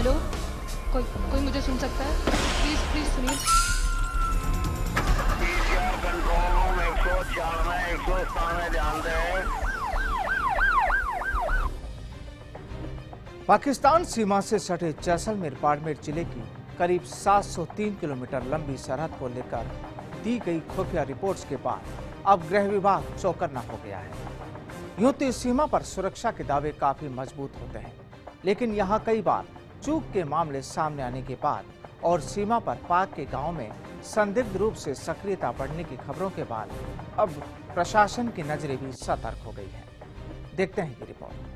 Hello, कोई मुझे सुन सकता है? प्लीज सुनिए। कंट्रोल रूम 194 197 ध्यान दें। पाकिस्तान सीमा से सटे जैसलमेर बाड़मेर जिले की करीब 703 किलोमीटर लंबी सरहद को लेकर दी गई खुफिया रिपोर्ट्स के बाद अब गृह विभाग चौकन्ना हो गया है। यूं तो इस सीमा पर सुरक्षा के दावे काफी मजबूत होते हैं, लेकिन यहां कई बार चूक के मामले सामने आने के बाद और सीमा पर पाक के गांव में संदिग्ध रूप से सक्रियता बढ़ने की खबरों के बाद अब प्रशासन की नजरें भी सतर्क हो गई हैं। देखते हैं ये रिपोर्ट।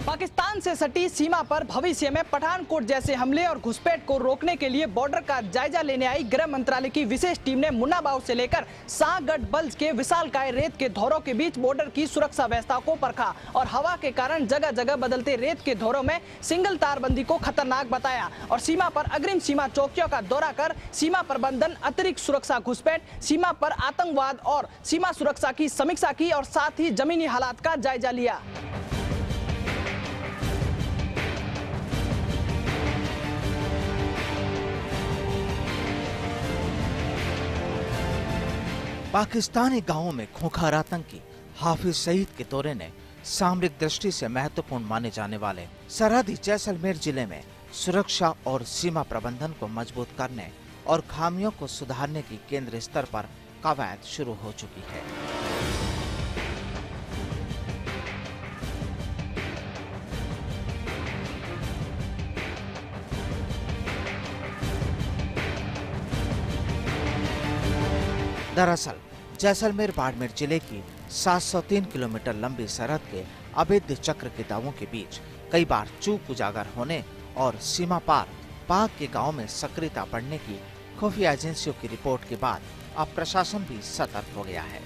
पाकिस्तान से सटी सीमा पर भविष्य में पठानकोट जैसे हमले और घुसपैठ को रोकने के लिए बॉर्डर का जायजा लेने आई गृह मंत्रालय की विशेष टीम ने मुन्नाबाव से लेकर सांगढ़ बल्ज के विशालकाय रेत के धौरों के बीच बॉर्डर की सुरक्षा व्यवस्था को परखा और हवा के कारण जगह जगह बदलते रेत के धौरों में सिंगल तारबंदी को खतरनाक बताया और सीमा पर अग्रिम सीमा चौकियों का दौरा कर सीमा प्रबंधन, अतिरिक्त सुरक्षा, घुसपैठ, सीमा पर आतंकवाद और सीमा सुरक्षा की समीक्षा की और साथ ही जमीनी हालात का जायजा लिया। पाकिस्तानी गांवों में खूंखार आतंकी हाफिज सईद के दौरे ने सामरिक दृष्टि से महत्वपूर्ण माने जाने वाले सरहदी जैसलमेर जिले में सुरक्षा और सीमा प्रबंधन को मजबूत करने और खामियों को सुधारने की केंद्र स्तर पर कवायद शुरू हो चुकी है। दरअसल जैसलमेर बाड़मेर जिले की 703 किलोमीटर लंबी सरहद के अवैध चक्र के दावों के बीच कई बार चूक उजागर होने और सीमा पार पाक के गांव में सक्रियता बढ़ने की खुफिया एजेंसियों की रिपोर्ट के बाद अब प्रशासन भी सतर्क हो गया है।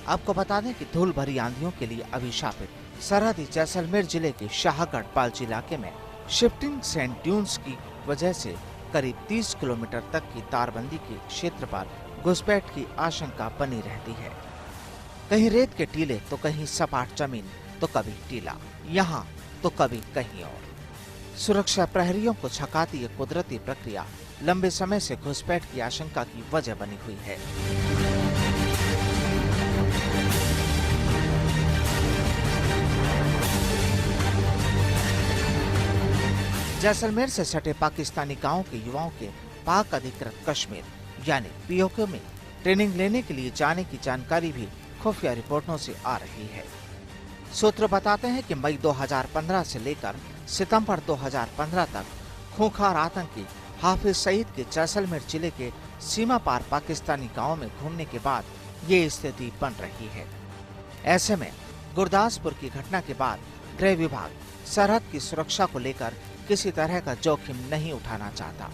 आपको बता दें कि धूल भरी आंधियों के लिए अभिशापित सरहदी जैसलमेर जिले के शाहगढ़ पालची इलाके में शिफ्टिंग सैंड ड्यून्स की वजह से करीब 30 किलोमीटर तक की तारबंदी के क्षेत्र पर घुसपैठ की आशंका बनी रहती है। कहीं रेत के टीले तो कहीं सपाट जमीन तो कभी टीला, यहाँ तो कभी कहीं और। सुरक्षा प्रहरियों को छकाती ये कुदरती प्रक्रिया लंबे समय से घुसपैठ की आशंका की वजह बनी हुई है। जैसलमेर से सटे पाकिस्तानी गांवों के युवाओं के पाक अधिकृत कश्मीर यानी पीओके में ट्रेनिंग लेने के लिए जाने की जानकारी भी खुफिया रिपोर्टों से आ रही है। सूत्र बताते हैं कि मई 2015 से लेकर सितंबर 2015 तक खूंखार आतंकी हाफिज सईद के जैसलमेर जिले के सीमा पार पाकिस्तानी गांवों में घूमने के बाद ये स्थिति बन रही है। ऐसे में गुरदासपुर की घटना के बाद गृह विभाग सरहद की सुरक्षा को लेकर किसी तरह का जोखिम नहीं उठाना चाहता।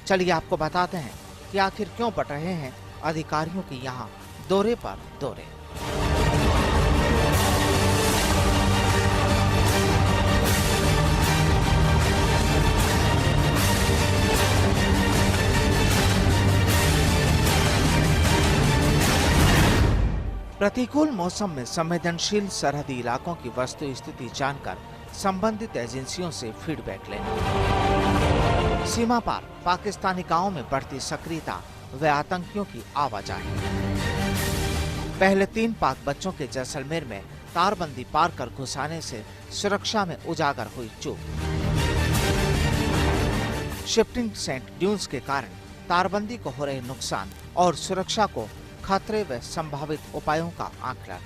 चलिए आपको बताते हैं कि आखिर क्यों बढ़ रहे हैं अधिकारियों के यहाँ दौरे पर दौरे। प्रतिकूल मौसम में संवेदनशील सरहदी इलाकों की वस्तु स्थिति जानकर संबंधित एजेंसियों से फीडबैक लेना। सीमा पार पाकिस्तानी गांवों में बढ़ती सक्रियता व आतंकियों की आवाजाही। पहले 3 पाक बच्चों के जैसलमेर में तारबंदी पार कर घुसाने से सुरक्षा में उजागर हुई चूक। शिफ्टिंग सेंट ड्यून्स के कारण तारबंदी को हो रहे नुकसान और सुरक्षा को खतरे व संभावित उपायों का आकलन।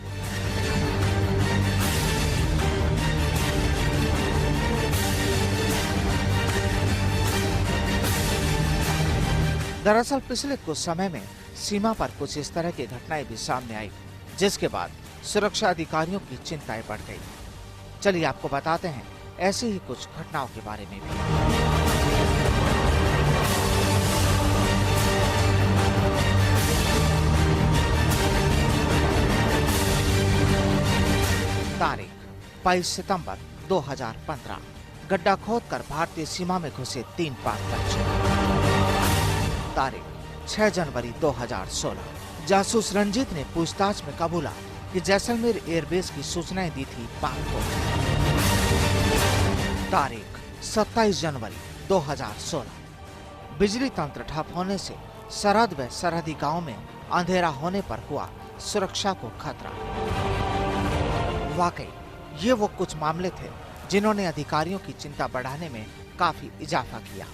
दरअसल पिछले कुछ समय में सीमा पर कुछ इस तरह की घटनाएं भी सामने आई, जिसके बाद सुरक्षा अधिकारियों की चिंताएं बढ़ गई। चलिए आपको बताते हैं ऐसी ही कुछ घटनाओं के बारे में भी। तारीख 22 सितंबर 2015। गड्ढा खोदकर भारतीय सीमा में घुसे 3 पाक बच्चे। तारीख 6 जनवरी 2016। जासूस रंजीत ने पूछताछ में कबूला कि जैसलमेर एयरबेस की सूचनाएं दी थी पाक को। तारीख 27 जनवरी 2016। बिजली तंत्र ठप होने से सरहद व सरहदी गांव में अंधेरा होने पर हुआ सुरक्षा को खतरा। वाकई ये वो कुछ मामले थे जिन्होंने अधिकारियों की चिंता बढ़ाने में काफी इजाफा किया,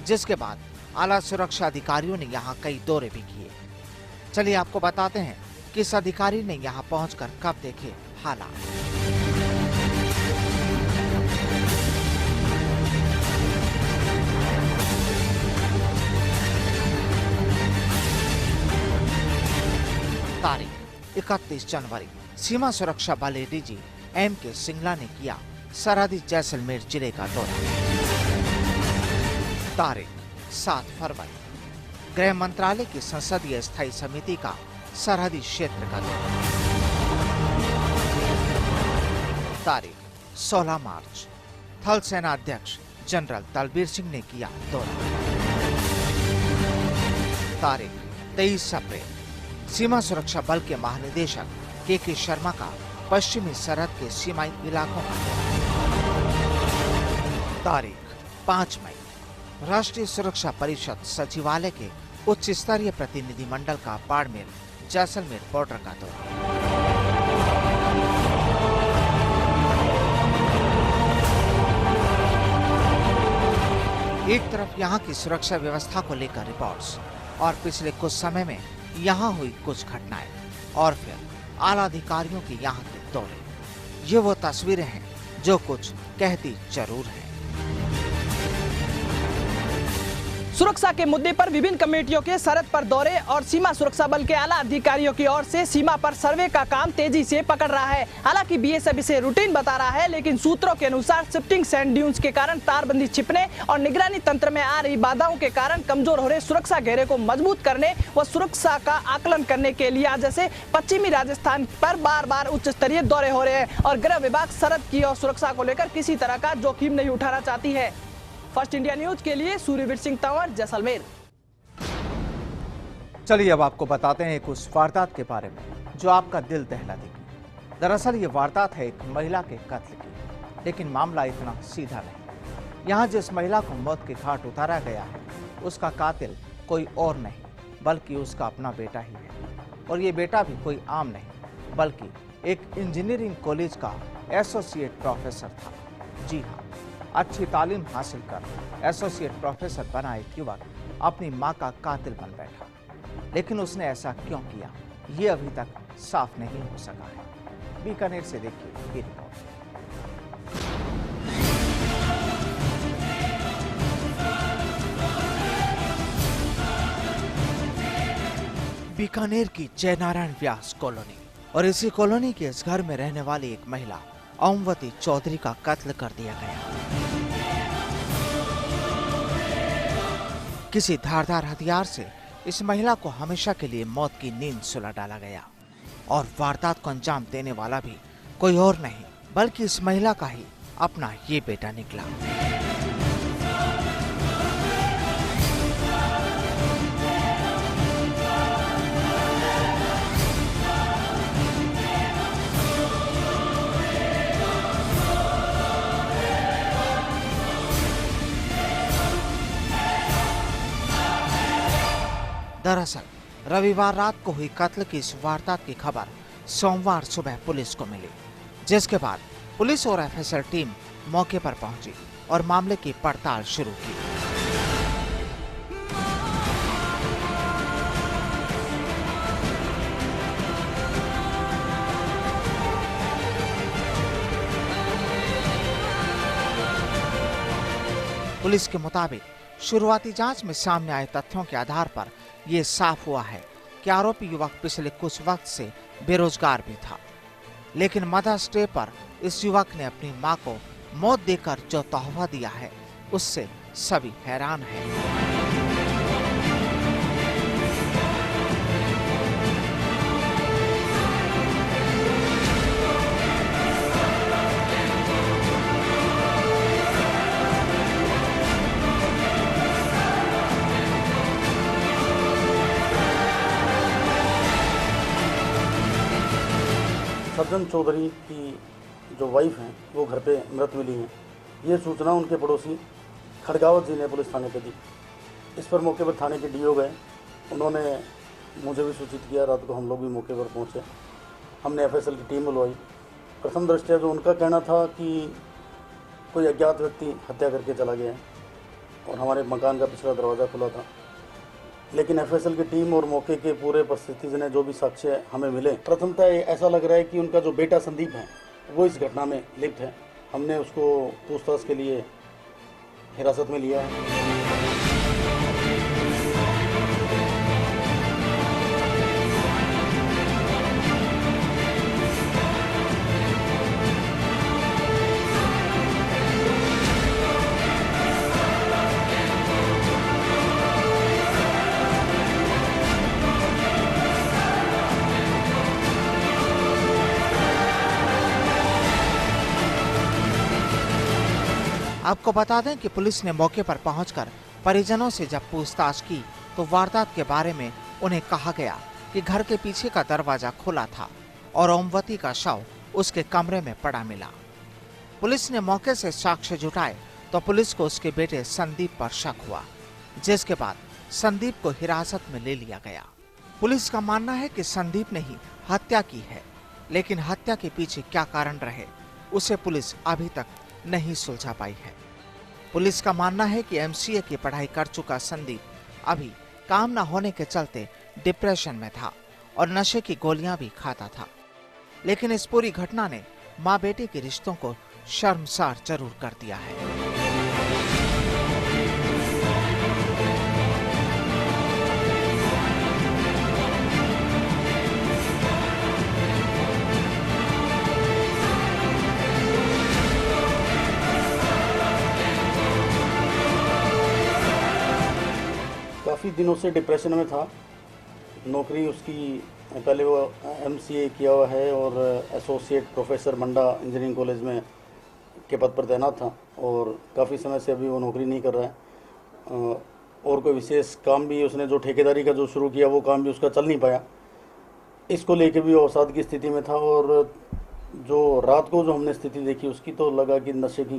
जिसके बाद आला सुरक्षा अधिकारियों ने यहाँ कई दौरे भी किए। चलिए आपको बताते हैं कि इस अधिकारी ने यहाँ पहुंचकर कब देखे हालात। तारीख 31 जनवरी। सीमा सुरक्षा बल एडीजी M.K. सिंगला ने किया सरहदी जैसलमेर जिले का दौरा। तारीख 7 फरवरी। गृह मंत्रालय की संसदीय स्थायी समिति का सरहदी क्षेत्र का दौरा। तारीख 16 मार्च। थल सेना अध्यक्ष जनरल दलबीर सिंह ने किया दौरा। तारीख 23 अप्रैल। सीमा सुरक्षा बल के महानिदेशक के शर्मा का पश्चिमी सरहद के सीमाई इलाकों का दौरा। तारीख 5 मई। राष्ट्रीय सुरक्षा परिषद सचिवालय के उच्च स्तरीय प्रतिनिधिमंडल का बाड़मेर जैसलमेर बॉर्डर का दौरा। एक तरफ यहाँ की सुरक्षा व्यवस्था को लेकर रिपोर्ट्स और पिछले कुछ समय में यहाँ हुई कुछ घटनाएं, और फिर आला अधिकारियों के यहाँ के दौरे। ये वो तस्वीरें हैं जो कुछ कहती जरूर हैं। सुरक्षा के मुद्दे पर विभिन्न कमेटियों के सरहद पर दौरे और सीमा सुरक्षा बल के आला अधिकारियों की ओर से सीमा पर सर्वे का काम तेजी से पकड़ रहा है। हालांकि बीएसएफ इसे रूटीन बता रहा है, लेकिन सूत्रों के अनुसार शिफ्टिंग सैंड ड्यून्स के कारण तारबंदी छिपने और निगरानी तंत्र में आ रही बाधाओं के कारण कमजोर हो रहे सुरक्षा घेरे को मजबूत करने व सुरक्षा का आकलन करने के लिए आज जैसे पश्चिमी राजस्थान पर बार बार उच्च स्तरीय दौरे हो रहे हैं और गृह विभाग सरहद की और सुरक्षा को लेकर किसी तरह का जोखिम नहीं उठाना चाहती है। फर्स्ट इंडिया न्यूज के लिए सूर्यवीर सिंह तंवर, जैसलमेर। चलिए अब आपको बताते हैं एक उस वारदात के बारे में जो आपका दिल दहला देगी। दरअसल ये वारदात है एक महिला के कत्ल की, लेकिन मामला इतना सीधा नहीं। यहाँ जिस महिला को मौत के घाट उतारा गया है उसका कातिल कोई और नहीं बल्कि उसका अपना बेटा ही है। और ये बेटा भी कोई आम नहीं बल्कि एक इंजीनियरिंग कॉलेज का एसोसिएट प्रोफेसर था। जी हाँ, अच्छी तालीम हासिल कर एसोसिएट प्रोफेसर बना एक युवक अपनी मां का कातिल बन बैठा, लेकिन उसने ऐसा क्यों किया ये अभी तक साफ नहीं हो सका है। बीकानेर से देखिए ये रिपोर्ट। बीकानेर की जयनारायण व्यास कॉलोनी और इसी कॉलोनी के इस घर में रहने वाली एक महिला ओमवती चौधरी का कत्ल कर दिया गया। किसी धारदार हथियार से इस महिला को हमेशा के लिए मौत की नींद सुला डाला गया और वारदात को अंजाम देने वाला भी कोई और नहीं बल्कि इस महिला का ही अपना ये बेटा निकला। दरअसल रविवार रात को हुई कत्ल की इस वारदात की खबर सोमवार सुबह पुलिस को मिली, जिसके बाद पुलिस और एफएसएल टीम मौके पर पहुंची और मामले की पड़ताल शुरू की। पुलिस के मुताबिक शुरुआती जांच में सामने आए तथ्यों के आधार पर ये साफ हुआ है कि आरोपी युवक पिछले कुछ वक्त से बेरोजगार भी था, लेकिन मदर्स डे पर इस युवक ने अपनी मां को मौत देकर जो तोहफा दिया है उससे सभी हैरान हैं। सज्जन चौधरी की जो वाइफ हैं वो घर पे मृत मिली हैं। ये सूचना उनके पड़ोसी खड़गावत जी ने पुलिस थाने पे दी। इस पर मौके पर थाने के डीओ गए, उन्होंने मुझे भी सूचित किया। रात को हम लोग भी मौके पर पहुंचे, हमने एफएसएल की टीम बुलवाई। प्रथम दृष्टया जो उनका कहना था कि कोई अज्ञात व्यक्ति हत्या करके चला गया है और हमारे मकान का पिछला दरवाज़ा खुला था, लेकिन एफएसएल की टीम और मौके के पूरे परिस्थिति ने जो भी साक्ष्य हमें मिले, प्रथमतः ऐसा लग रहा है कि उनका जो बेटा संदीप है वो इस घटना में लिप्त है। हमने उसको पूछताछ के लिए हिरासत में लिया है। आपको बता दें कि पुलिस ने मौके पर पहुंचकर परिजनों से जब पूछताछ की तो वारदात के बारे में उन्हें कहा गया कि घर के पीछे का दरवाजा खुला था और ओमवती का शव उसके कमरे में पड़ा मिला। पुलिस ने मौके से साक्ष्य जुटाए तो पुलिस को उसके बेटे संदीप पर शक हुआ, जिसके बाद संदीप को हिरासत में ले लिया गया। पुलिस का मानना है कि संदीप ने ही हत्या की है, लेकिन हत्या के पीछे क्या कारण रहे उसे पुलिस अभी तक नहीं सुलझा पाई है। पुलिस का मानना है कि एमसीए की पढ़ाई कर चुका संदीप अभी काम न होने के चलते डिप्रेशन में था और नशे की गोलियां भी खाता था। लेकिन इस पूरी घटना ने माँ बेटे के रिश्तों को शर्मसार जरूर कर दिया है। काफ़ी दिनों से डिप्रेशन में था। नौकरी उसकी पहले वो एमसीए किया हुआ है और एसोसिएट प्रोफेसर मंडा इंजीनियरिंग कॉलेज में के पद पर तैनात था और काफ़ी समय से अभी वो नौकरी नहीं कर रहा है। और कोई विशेष काम भी उसने जो ठेकेदारी का जो शुरू किया वो काम भी उसका चल नहीं पाया। इसको लेके भी वो अवसाद की स्थिति में था और जो रात को जो हमने स्थिति देखी उसकी तो लगा कि नशे की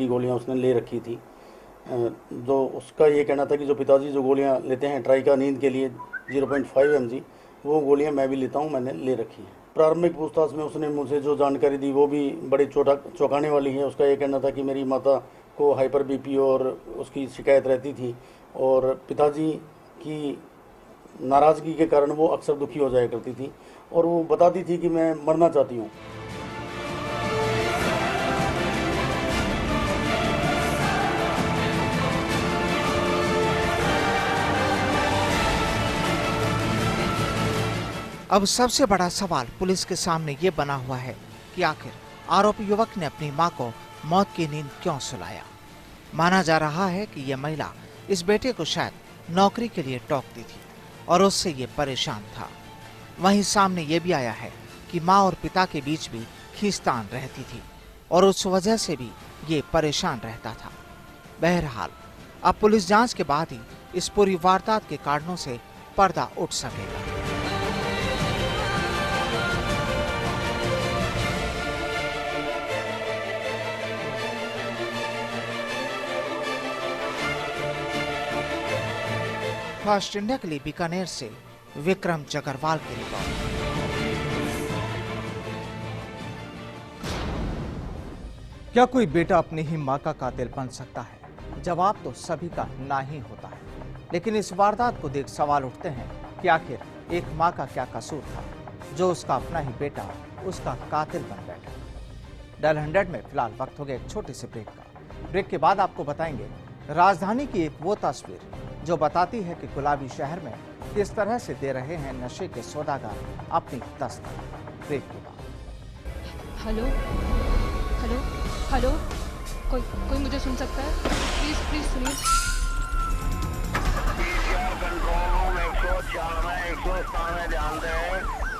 गोलियां उसने ले रखी थी। जो उसका ये कहना था कि जो पिताजी जो गोलियां लेते हैं ट्राइका नींद के लिए 0.5 mg, वो गोलियां मैं भी लेता हूं, मैंने ले रखी है। प्रारंभिक पूछताछ में उसने मुझे जो जानकारी दी वो भी बड़ी चौंकाने वाली है। उसका ये कहना था कि मेरी माता को हाइपर बीपी और उसकी शिकायत रहती थी और पिताजी की नाराज़गी के कारण वो अक्सर दुखी हो जाया करती थी और वो बताती थी कि मैं मरना चाहती हूँ। अब सबसे बड़ा सवाल पुलिस के सामने ये बना हुआ है कि आखिर आरोपी युवक ने अपनी मां को मौत की नींद क्यों सुलाया। माना जा रहा है कि यह महिला इस बेटे को शायद नौकरी के लिए टोकती थी और उससे ये परेशान था। वहीं सामने ये भी आया है कि मां और पिता के बीच भी खींचतान रहती थी और उस वजह से भी ये परेशान रहता था। बहरहाल अब पुलिस जांच के बाद ही इस पूरी वारदात के कारणों से पर्दा उठ सकेगा। फास्ट इंडिया के लिए बीकानेर से विक्रम जगरवाल की रिपोर्ट। क्या कोई बेटा अपनी ही मां का कातिल बन सकता है? जवाब तो सभी का ना ही होता है, लेकिन इस वारदात को देख सवाल उठते हैं कि आखिर एक मां का क्या कसूर था जो उसका अपना ही बेटा उसका कातिल बन बैठा। डल 100 में फिलहाल वक्त हो गया एक छोटे से ब्रेक का। ब्रेक के बाद आपको बताएंगे राजधानी की एक वो तस्वीर जो बताती है कि गुलाबी शहर में किस तरह से दे रहे हैं नशे के सौदागर अपनी दस्तक। ब्रेक के बाद। हेलो हेलो हेलो, कोई मुझे सुन सकता है? प्लीज सुनिए। कंट्रोल रूम 104 में 197 ध्यान दें।